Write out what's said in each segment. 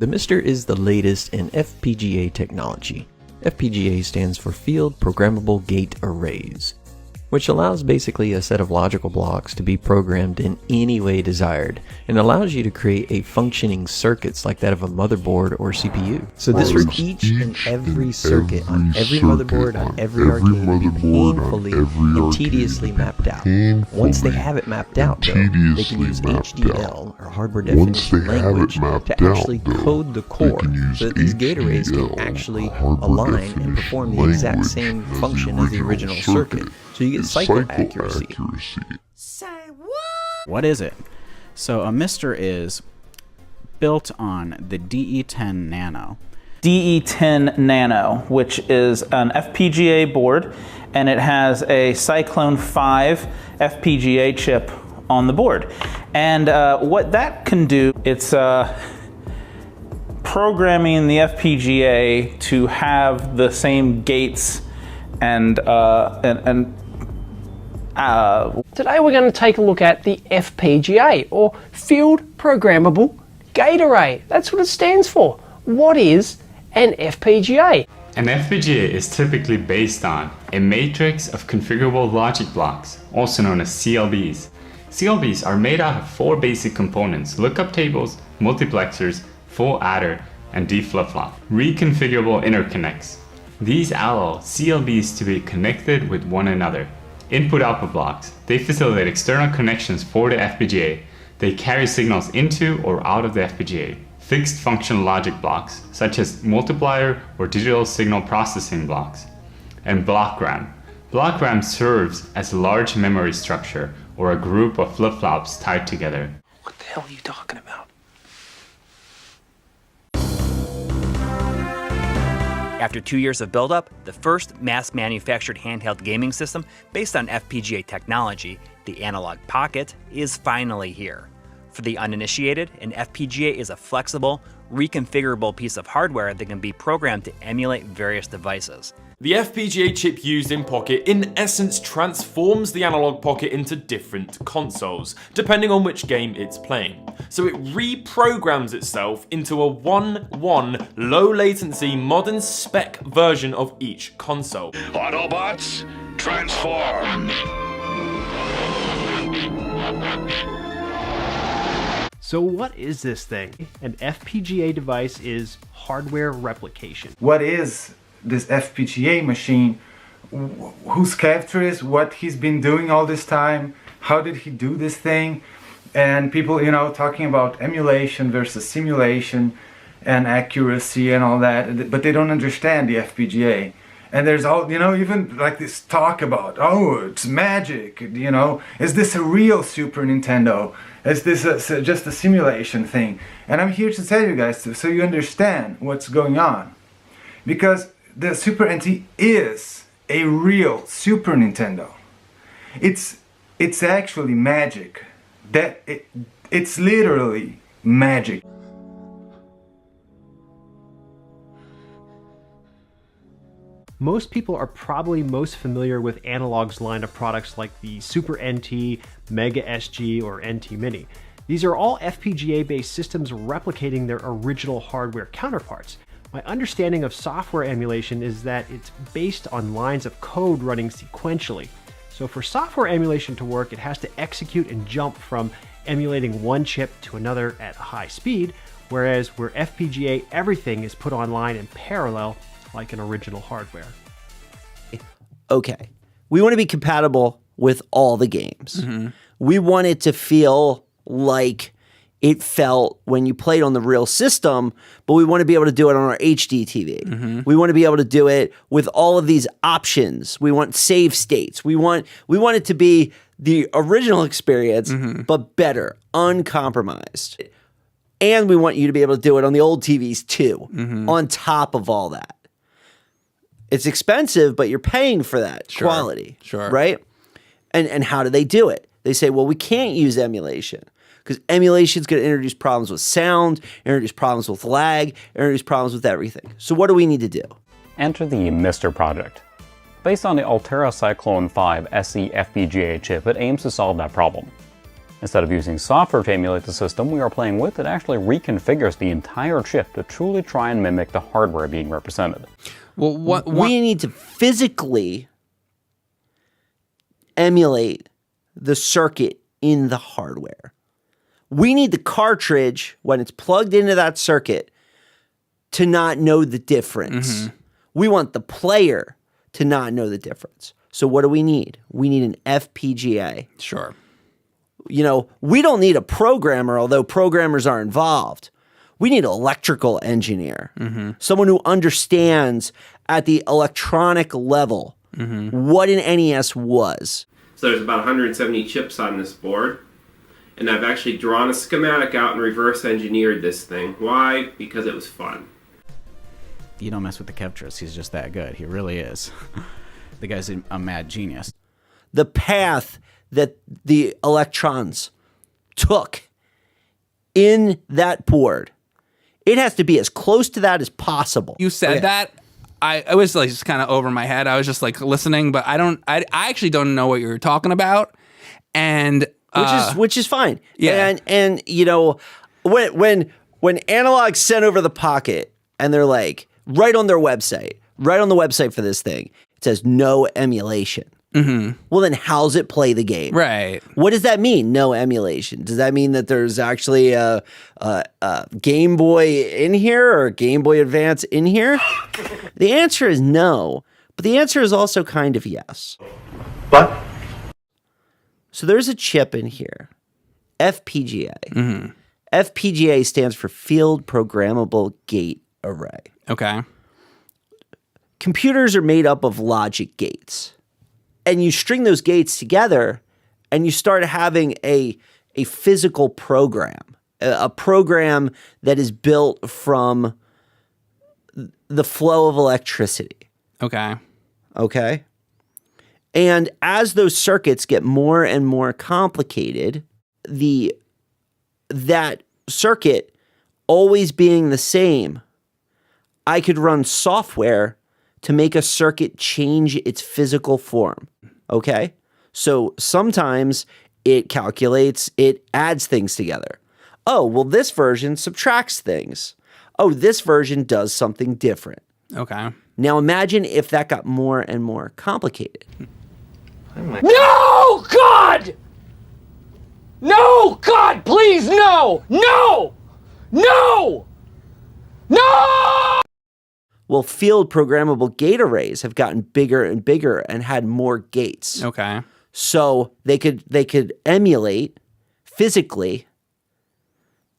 The MiSTer is the latest in FPGA technology. FPGA stands for Field Programmable Gate Arrays, which allows basically a set of logical blocks to be programmed in any way desired, and allows you to create a functioning circuits like that of a motherboard or CPU. So this for each and every circuit on every motherboard, on every arcade, be painfully and tediously mapped out. Once they have it mapped out though, they can use HDL, or hardware definition language, to actually code the core so that these gate arrays can actually align and perform the exact same function as the original circuit. So you get cycle accuracy. Say what? What is it? So a MiSTer is built on the DE10 Nano. DE10 Nano, which is an FPGA board, and it has a Cyclone 5 FPGA chip on the board. And what that can do, it's programming the FPGA to have the same gates Today we're going to take a look at the FPGA, or Field Programmable Gate Array. That's what it stands for. What is an FPGA? An FPGA is typically based on a matrix of configurable logic blocks, also known as CLBs. CLBs are made out of 4 basic components: lookup tables, multiplexers, full adder, and D flip-flop. Reconfigurable interconnects. These allow CLBs to be connected with one another. Input-output blocks. They facilitate external connections for the FPGA. They carry signals into or out of the FPGA. Fixed function logic blocks, such as multiplier or digital signal processing blocks. And block RAM. Block RAM serves as a large memory structure or a group of flip-flops tied together. What the hell are you talking about? After 2 years of build-up, the first mass-manufactured handheld gaming system based on FPGA technology, the Analog Pocket, is finally here. For the uninitiated, an FPGA is a flexible, reconfigurable piece of hardware that can be programmed to emulate various devices. The FPGA chip used in Pocket in essence transforms the Analog Pocket into different consoles, depending on which game it's playing. So it reprograms itself into a 1-1 low latency modern spec version of each console. Autobots, transform! So what is this thing? An FPGA device is hardware replication. What is this FPGA machine? Whose character is, what he's been doing all this time, how did he do this thing? And people, talking about emulation versus simulation and accuracy and all that, but they don't understand the FPGA. And there's all, even like this talk about, oh, it's magic, is this a real Super Nintendo? Is this just a simulation thing? And I'm here to tell you guys, so you understand what's going on. Because the Super NT is a real Super Nintendo. It's actually magic. It's literally magic. Most people are probably most familiar with Analog's line of products like the Super NT, Mega SG, or NT Mini. These are all FPGA-based systems replicating their original hardware counterparts. My understanding of software emulation is that it's based on lines of code running sequentially. So for software emulation to work, it has to execute and jump from emulating one chip to another at high speed, whereas where FPGA, everything is put online in parallel like an original hardware. Okay, we want to be compatible with all the games. Mm-hmm. We want it to feel like it felt when you played on the real system, but we want to be able to do it on our HD TV. Mm-hmm. We want to be able to do it with all of these options. We want save states. We want it to be the original experience, mm-hmm. but better, uncompromised. And we want you to be able to do it on the old TVs too, mm-hmm. on top of all that. It's expensive, but you're paying for that quality, right? And how do they do it? They say, well, we can't use emulation because emulation is going to introduce problems with sound, introduce problems with lag, introduce problems with everything. So what do we need to do? Enter the MiSTer project. Based on the Altera Cyclone 5 SE FPGA chip, it aims to solve that problem. Instead of using software to emulate the system we are playing with, it actually reconfigures the entire chip to truly try and mimic the hardware being represented. Well, we need to physically emulate the circuit in the hardware. We need the cartridge, when it's plugged into that circuit, to not know the difference. We want the player to not know the difference. So what do we need? We need an FPGA. Sure. You know, we don't need a programmer, although programmers are involved. We need an electrical engineer, someone who understands at the electronic level what an NES was. So there's about 170 chips on this board, and I've actually drawn a schematic out and reverse engineered this thing. Why? Because it was fun. You don't mess with the Kevtris. He's just that good. He really is. The guy's a mad genius. The path that the electrons took in that board, it has to be as close to that as possible. You said that. I was like just kind of over my head. I was just like listening, but I actually don't know what you're talking about. And which is fine. Yeah. And you know, when Analog sent over the Pocket and they're like, right on the website for this thing, it says no emulation. Well, then how's it play the game? Right. What does that mean? No emulation. Does that mean that there's actually a Game Boy in here or a Game Boy Advance in here? The answer is no, but the answer is also kind of yes. But so there's a chip in here, FPGA. FPGA stands for Field Programmable Gate Array. Okay. Computers are made up of logic gates. And you string those gates together and you start having a physical program, a program that is built from the flow of electricity. Okay. Okay? And as those circuits get more and more complicated, that circuit always being the same, I could run software to make a circuit change its physical form, okay? So sometimes it calculates, it adds things together. Oh, well, this version subtracts things. Oh, this version does something different. Okay. Now imagine if that got more and more complicated. No, God! No, God, please, no! No! No! No! Well, field programmable gate arrays have gotten bigger and bigger and had more gates. Okay. So they could physically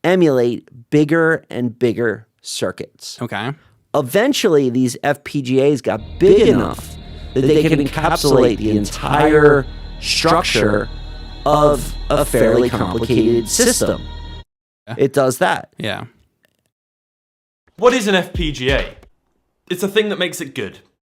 emulate bigger and bigger circuits. Okay. Eventually, these FPGAs got big enough that they could encapsulate the entire structure of a fairly complicated system. It does that. Yeah. What is an FPGA? It's a thing that makes it good.